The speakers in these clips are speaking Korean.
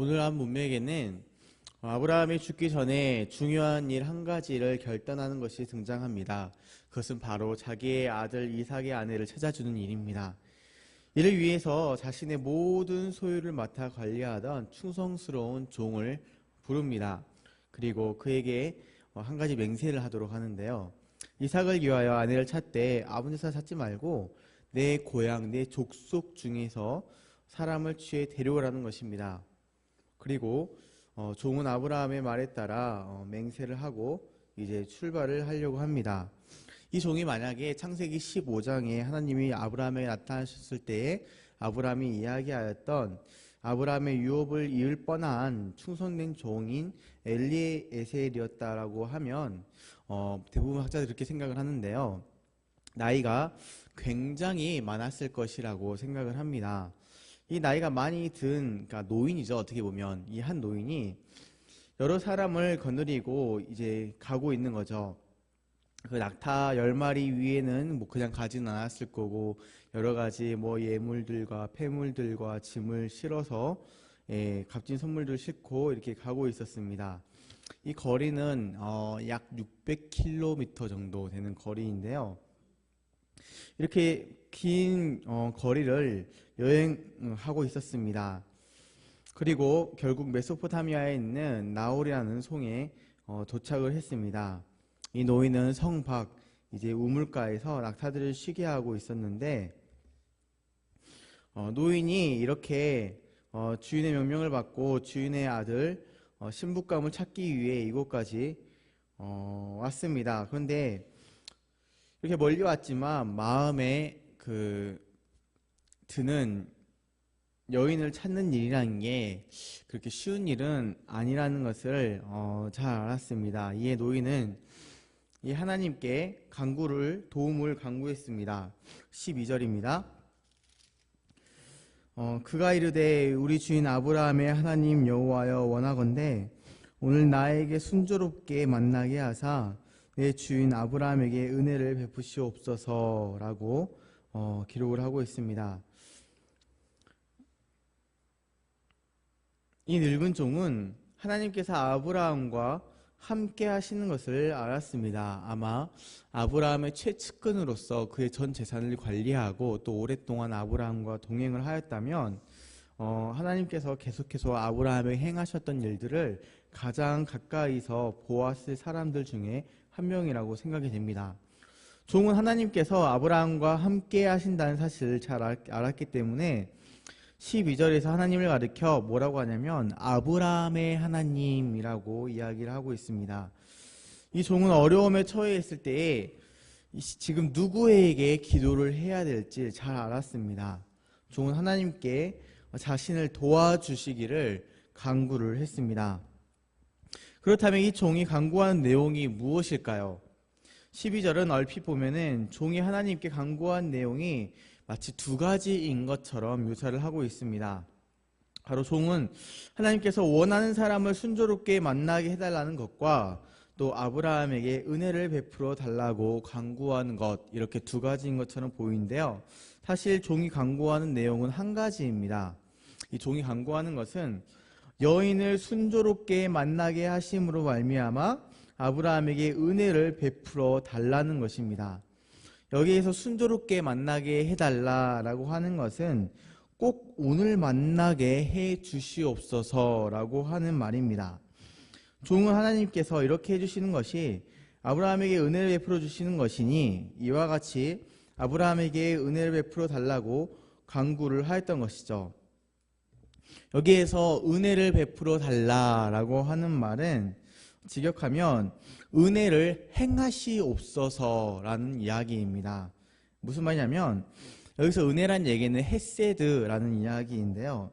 오늘 한 문맥에는 아브라함이 죽기 전에 중요한 일 한 가지를 결단하는 것이 등장합니다. 그것은 바로 자기의 아들 이삭의 아내를 찾아주는 일입니다. 이를 위해서 자신의 모든 소유를 맡아 관리하던 충성스러운 종을 부릅니다. 그리고 그에게 한 가지 맹세를 하도록 하는데요. 이삭을 위하여 아내를 찾되 아버지 사 찾지 말고 내 고향, 내 족속 중에서 사람을 취해 데려오라는 것입니다. 그리고 종은 아브라함의 말에 따라 맹세를 하고 이제 출발을 하려고 합니다. 이 종이 만약에 창세기 15장에 하나님이 아브라함에게 나타나셨을 때에 아브라함이 이야기하였던 아브라함의 유업을 이을 뻔한 충성된 종인 엘리에셀이었다라고 하면 대부분 학자들이 그렇게 생각을 하는데요. 나이가 굉장히 많았을 것이라고 생각을 합니다. 이 나이가 많이 든, 그러니까 노인이죠. 어떻게 보면 이 한 노인이 여러 사람을 거느리고 이제 가고 있는 거죠. 그 낙타 10마리 위에는 뭐 그냥 가지는 않았을 거고 여러 가지 뭐 예물들과 폐물들과 짐을 실어서 값진 선물들 싣고 이렇게 가고 있었습니다. 이 거리는 약 600km 정도 되는 거리인데요. 이렇게 긴 거리를 여행하고 있었습니다. 그리고 결국 메소포타미아에 있는 나홀이라는 송에 도착을 했습니다. 이 노인은 성 밖 이제 우물가에서 낙타들을 쉬게 하고 있었는데 노인이 이렇게 주인의 명령을 받고 주인의 아들 신부감을 찾기 위해 이곳까지 왔습니다. 그런데 이렇게 멀리 왔지만 마음에 드는 여인을 찾는 일이라는 게 그렇게 쉬운 일은 아니라는 것을 잘 알았습니다. 이에 노인은 이 하나님께 도움을 간구했습니다. 12절입니다. 그가 이르되 우리 주인 아브라함의 하나님 여호와여 원하건대 오늘 나에게 순조롭게 만나게 하사 내 주인 아브라함에게 은혜를 베푸시옵소서라고 기록을 하고 있습니다. 이 늙은 종은 하나님께서 아브라함과 함께 하시는 것을 알았습니다. 아마 아브라함의 최측근으로서 그의 전 재산을 관리하고 또 오랫동안 아브라함과 동행을 하였다면 하나님께서 계속해서 아브라함에게 행하셨던 일들을 가장 가까이서 보았을 사람들 중에 한 명이라고 생각이 됩니다. 종은 하나님께서 아브라함과 함께 하신다는 사실을 잘 알았기 때문에 12절에서 하나님을 가리켜 뭐라고 하냐면 아브라함의 하나님이라고 이야기를 하고 있습니다. 이 종은 어려움에 처해 있을 때에 지금 누구에게 기도를 해야 될지 잘 알았습니다. 종은 하나님께 자신을 도와주시기를 간구를 했습니다. 그렇다면 이 종이 간구한 내용이 무엇일까요? 12절은 얼핏 보면은 종이 하나님께 간구한 내용이 마치 두 가지인 것처럼 묘사를 하고 있습니다. 바로 종은 하나님께서 원하는 사람을 순조롭게 만나게 해달라는 것과 또 아브라함에게 은혜를 베풀어 달라고 간구하는 것, 이렇게 두 가지인 것처럼 보이는데요. 사실 종이 간구하는 내용은 한 가지입니다. 이 종이 간구하는 것은 여인을 순조롭게 만나게 하심으로 말미암아 아브라함에게 은혜를 베풀어 달라는 것입니다. 여기에서 순조롭게 만나게 해달라라고 하는 것은 꼭 오늘 만나게 해 주시옵소서라고 하는 말입니다. 종은 하나님께서 이렇게 해주시는 것이 아브라함에게 은혜를 베풀어 주시는 것이니 이와 같이 아브라함에게 은혜를 베풀어 달라고 간구를 하였던 것이죠. 여기에서 은혜를 베풀어 달라라고 하는 말은 직역하면 은혜를 행하시옵소서라는 이야기입니다. 무슨 말이냐면 여기서 은혜란 얘기는 헤세드라는 이야기인데요.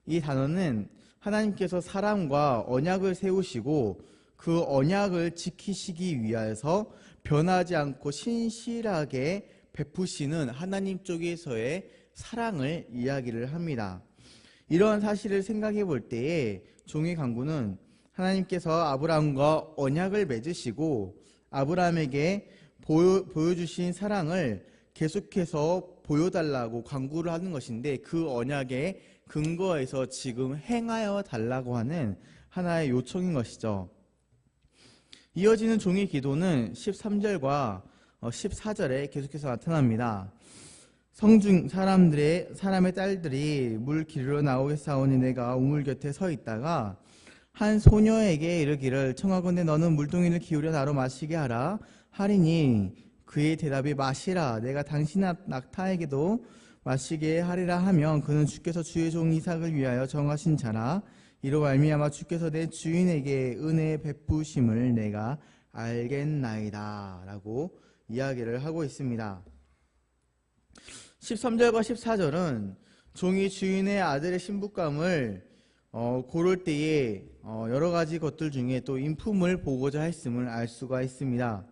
이 단어는 하나님께서 사람과 언약을 세우시고 그 언약을 지키시기 위해서 변하지 않고 신실하게 베푸시는 하나님 쪽에서의 사랑을 이야기를 합니다. 이러한 사실을 생각해 볼 때에 종의 간구는 하나님께서 아브라함과 언약을 맺으시고 아브라함에게 보여주신 사랑을 계속해서 보여달라고 강구를 하는 것인데 그 언약에 근거해서 지금 행하여 달라고 하는 하나의 요청인 것이죠. 이어지는 종의 기도는 13절과 14절에 계속해서 나타납니다. 사람의 딸들이 물 기르러 나오겠사오니 내가 우물 곁에 서 있다가 한 소녀에게 이르기를 청하건대 너는 물동이를 기울여 나로 마시게 하라 하리니 그의 대답이 마시라 내가 당신 낙타에게도 마시게 하리라 하면 그는 주께서 주의 종 이삭을 위하여 정하신 자라 이로 말미암아 주께서 내 주인에게 은혜 베푸심을 내가 알겠나이다 라고 이야기를 하고 있습니다. 13절과 14절은 종이 주인의 아들의 신부감을 고를 때에 여러 가지 것들 중에 또 인품을 보고자 했음을 알 수가 있습니다.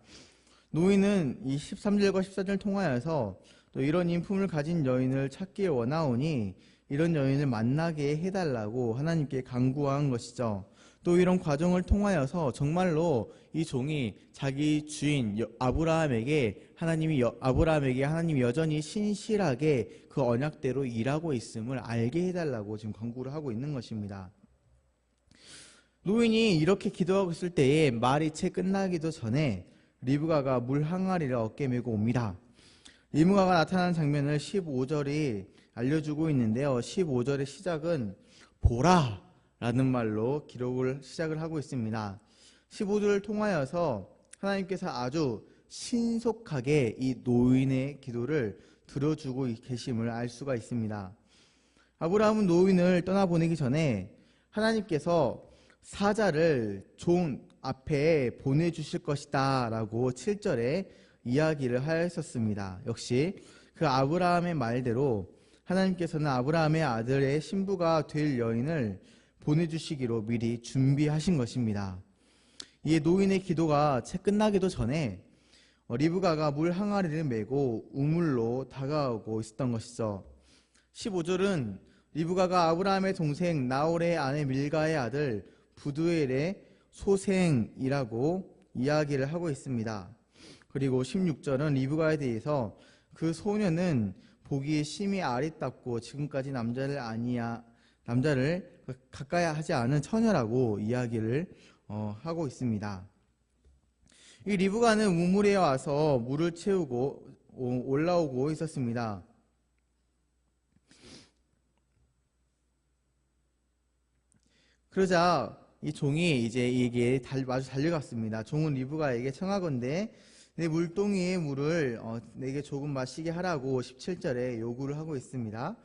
노인은 이 13절과 14절을 통하여서 또 이런 인품을 가진 여인을 찾기 원하오니 이런 여인을 만나게 해달라고 하나님께 간구한 것이죠. 또 이런 과정을 통하여서 정말로 이 종이 자기 주인 아브라함에게 하나님이 여전히 신실하게 그 언약대로 일하고 있음을 알게 해달라고 지금 간구를 하고 있는 것입니다. 노인이 이렇게 기도하고 있을 때에 말이 채 끝나기도 전에 리브가가 물 항아리를 어깨에 메고 옵니다. 리브가가 나타난 장면을 15절이 알려주고 있는데요. 15절의 시작은 보라 라는 말로 시작을 하고 있습니다. 15절을 통하여서 하나님께서 아주 신속하게 이 노인의 기도를 들어주고 계심을 알 수가 있습니다. 아브라함은 노인을 떠나보내기 전에 하나님께서 사자를 종 앞에 보내주실 것이다 라고 7절에 이야기를 하였었습니다. 역시 그 아브라함의 말대로 하나님께서는 아브라함의 아들의 신부가 될 여인을 보내주시기로 미리 준비하신 것입니다. 이에 노인의 기도가 채 끝나기도 전에 리브가가 물 항아리를 메고 우물로 다가오고 있었던 것이죠. 15절은 리브가가 아브라함의 동생 나홀의 아내 밀가의 아들 부두엘의 소생이라고 이야기를 하고 있습니다. 그리고 16절은 리브가에 대해서 그 소녀는 보기에 심히 아리답고 지금까지 남자를 가까이 하지 않은 처녀라고 이야기를 하고 있습니다. 이 리브가는 우물에 와서 물을 채우고 올라오고 있었습니다. 그러자 이 종이 이제 이게 마주 달려갔습니다. 종은 리브가에게 청하건대 내 물동이의 물을 내게 조금 마시게 하라고 17절에 요구를 하고 있습니다.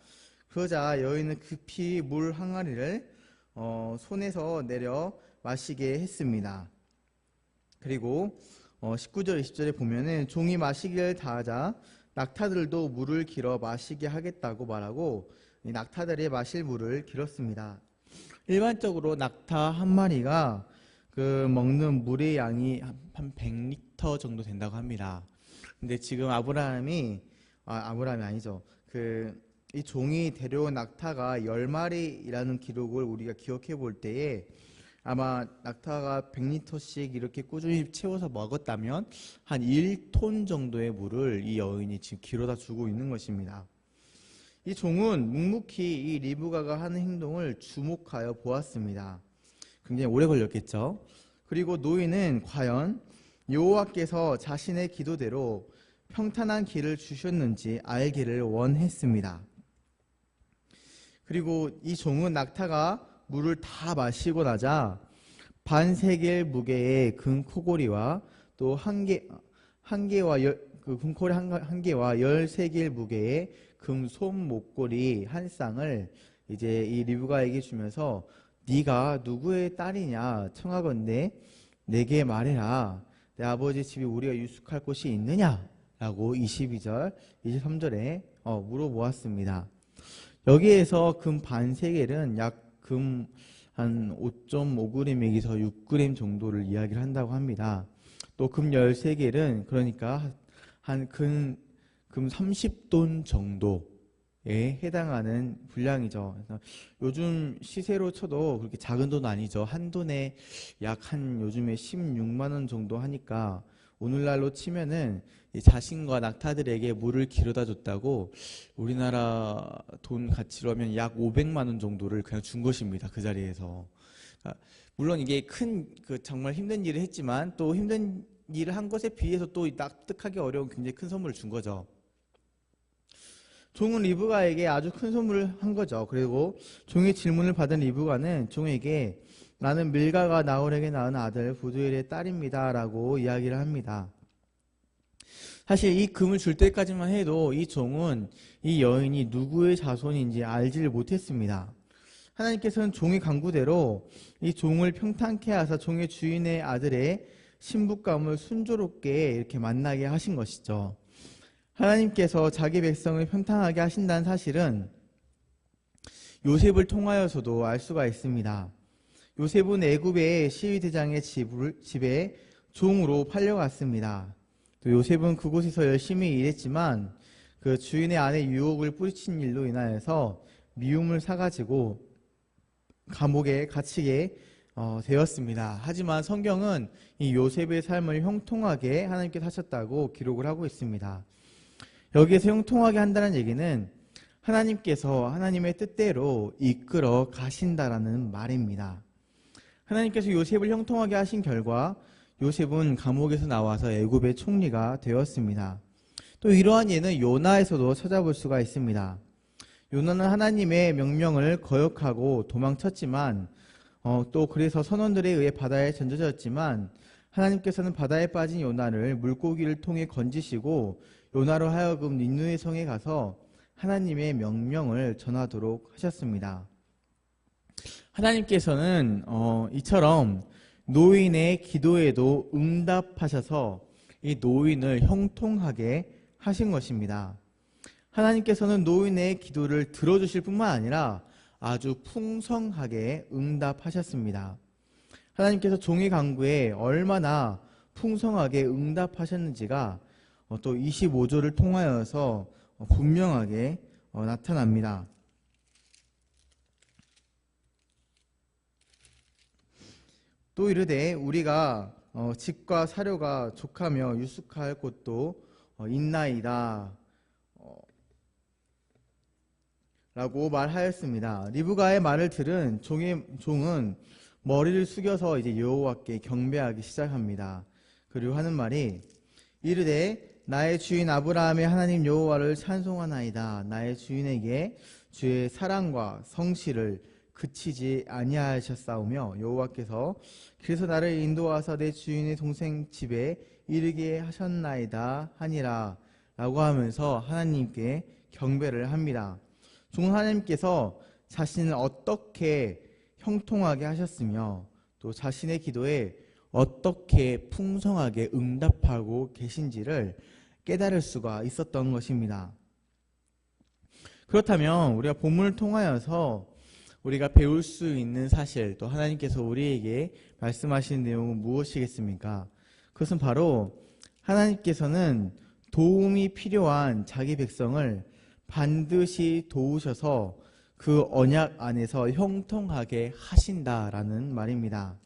그러자 여인은 급히 물 항아리를 손에서 내려 마시게 했습니다. 그리고 19절 20절에 보면은 종이 마시기를 다하자 낙타들도 물을 길어 마시게 하겠다고 말하고 이 낙타들이 마실 물을 길었습니다. 일반적으로 낙타 한 마리가 그 먹는 물의 양이 한 100리터 정도 된다고 합니다. 근데 지금 아브라함이 아니죠. 이 종이 데려온 낙타가 10마리라는 기록을 우리가 기억해 볼 때에 아마 낙타가 100리터씩 이렇게 꾸준히 채워서 먹었다면 한 1톤 정도의 물을 이 여인이 지금 길어다 주고 있는 것입니다. 이 종은 묵묵히 이 리브가가 하는 행동을 주목하여 보았습니다. 굉장히 오래 걸렸겠죠. 그리고 노인은 과연 여호와께서 자신의 기도대로 평탄한 길을 주셨는지 알기를 원했습니다. 그리고 이 종은 낙타가 물을 다 마시고 나자 반세겔 무게의 금 코골이와 또 금코리 한 개와 13개일 무게의 금 솜 목걸이 한 쌍을 이제 이 리브가에게 주면서 네가 누구의 딸이냐 청하건대 내게 말해라. 내 아버지 집이 우리가 유숙할 곳이 있느냐? 라고 22절, 23절에 물어보았습니다. 여기에서 금 반세겔은 약 금 한 5.5g에서 6g 정도를 이야기를 한다고 합니다. 또 금 13개는 그러니까 한 금 30돈 정도에 해당하는 분량이죠. 그래서 요즘 시세로 쳐도 그렇게 작은 돈 아니죠. 한 돈에 약 요즘에 16만 원 정도 하니까 오늘날로 치면은 이 자신과 낙타들에게 물을 길어다 줬다고 우리나라 돈 가치로 하면 약 500만 원 정도를 그냥 준 것입니다. 그 자리에서. 그러니까 물론 이게 큰 정말 힘든 일을 했지만 또 힘든 일을 한 것에 비해서 또 납득하기 어려운 굉장히 큰 선물을 준 거죠. 종은 리브가에게 아주 큰 선물을 한 거죠. 그리고 종의 질문을 받은 리브가는 종에게 나는 밀가가 나홀에게 낳은 아들 부두엘의 딸입니다 라고 이야기를 합니다. 사실 이 금을 줄 때까지만 해도 이 종은 이 여인이 누구의 자손인지 알지를 못했습니다. 하나님께서는 종의 간구대로 이 종을 평탄케 하사 종의 주인의 아들의 신부감을 순조롭게 이렇게 만나게 하신 것이죠. 하나님께서 자기 백성을 평탄하게 하신다는 사실은 요셉을 통하여서도 알 수가 있습니다. 요셉은 애굽의 시위대장의 집에 종으로 팔려갔습니다. 또 요셉은 그곳에서 열심히 일했지만 그 주인의 아내 유혹을 뿌리친 일로 인하여서 미움을 사가지고 감옥에 갇히게 되었습니다. 하지만 성경은 이 요셉의 삶을 형통하게 하나님께서 하셨다고 기록을 하고 있습니다. 여기에서 형통하게 한다는 얘기는 하나님께서 하나님의 뜻대로 이끌어 가신다라는 말입니다. 하나님께서 요셉을 형통하게 하신 결과 요셉은 감옥에서 나와서 애굽의 총리가 되었습니다. 또 이러한 예는 요나에서도 찾아볼 수가 있습니다. 요나는 하나님의 명령을 거역하고 도망쳤지만 또 그래서 선원들에 의해 바다에 던져졌지만 하나님께서는 바다에 빠진 요나를 물고기를 통해 건지시고 요나로 하여금 니느웨 성에 가서 하나님의 명령을 전하도록 하셨습니다. 하나님께서는 이처럼 노인의 기도에도 응답하셔서 이 노인을 형통하게 하신 것입니다. 하나님께서는 노인의 기도를 들어주실 뿐만 아니라 아주 풍성하게 응답하셨습니다. 하나님께서 종의 간구에 얼마나 풍성하게 응답하셨는지가 또 25절을 통하여서 분명하게 나타납니다. 또 이르되 우리가 집과 사료가 족하며 유숙할 곳도 있나이다 라고 말하였습니다. 리브가의 말을 들은 종은 머리를 숙여서 이제 여호와께 경배하기 시작합니다. 그리고 하는 말이 이르되 나의 주인 아브라함의 하나님 여호와를 찬송하나이다. 나의 주인에게 주의 사랑과 성실을 그치지 아니하셨사오며 여호와께서 그래서 나를 인도하사 내 주인의 동생 집에 이르게 하셨나이다 하니라 라고 하면서 하나님께 경배를 합니다. 종은 하나님께서 자신을 어떻게 형통하게 하셨으며 또 자신의 기도에 어떻게 풍성하게 응답하고 계신지를 깨달을 수가 있었던 것입니다. 그렇다면 우리가 본문을 통하여서 우리가 배울 수 있는 사실, 또 하나님께서 우리에게 말씀하시는 내용은 무엇이겠습니까? 그것은 바로 하나님께서는 도움이 필요한 자기 백성을 반드시 도우셔서 그 언약 안에서 형통하게 하신다라는 말입니다.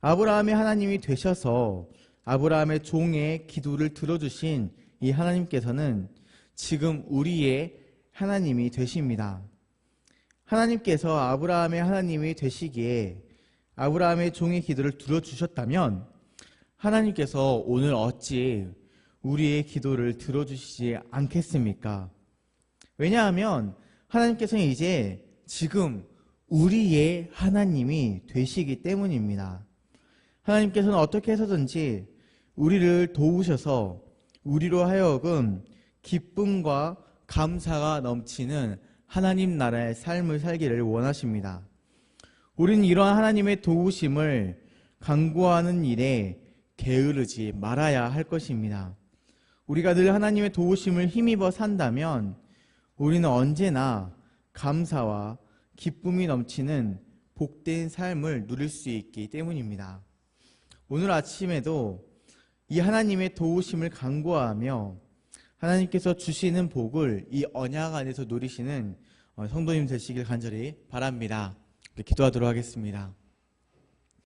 아브라함의 하나님이 되셔서 아브라함의 종의 기도를 들어주신 이 하나님께서는 지금 우리의 하나님이 되십니다. 하나님께서 아브라함의 하나님이 되시기에 아브라함의 종의 기도를 들어주셨다면 하나님께서 오늘 어찌 우리의 기도를 들어주시지 않겠습니까? 왜냐하면 하나님께서는 이제 지금 우리의 하나님이 되시기 때문입니다. 하나님께서는 어떻게 해서든지 우리를 도우셔서 우리로 하여금 기쁨과 감사가 넘치는 하나님 나라의 삶을 살기를 원하십니다. 우리는 이러한 하나님의 도우심을 간구하는 일에 게으르지 말아야 할 것입니다. 우리가 늘 하나님의 도우심을 힘입어 산다면 우리는 언제나 감사와 기쁨이 넘치는 복된 삶을 누릴 수 있기 때문입니다. 오늘 아침에도 이 하나님의 도우심을 간구하며 하나님께서 주시는 복을 이 언약 안에서 누리시는 성도님 되시길 간절히 바랍니다. 기도하도록 하겠습니다.